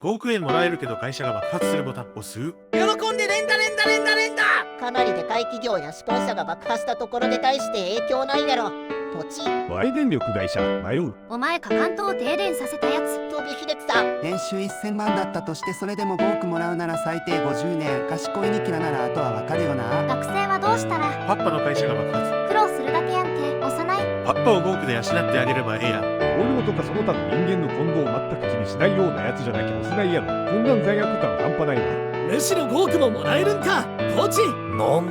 5億円もらえるけど会社が爆発するボタン押す。喜んで連打連打連打連打。かなりでかい企業やスポンサーが爆破したところで大して影響ないやろ。ポチ。Y電力会社迷う。お前か関東を停電させたやつ。飛び秀草。年収1000万だったとして、それでも5億もらうなら最低50年。賢いニキラならあとはわかるよな。学生はどうしたら。パッパの会社が爆発。苦労するだけやんけ。幼い。パッパを5億で養ってあげればええやん。俺もとかその他の人間の今後を全く気にしないようなやつじゃなきゃ押せないやろ。こんなん罪悪感半端ないな。むしろ5億ももらえるんか。ポチ。なん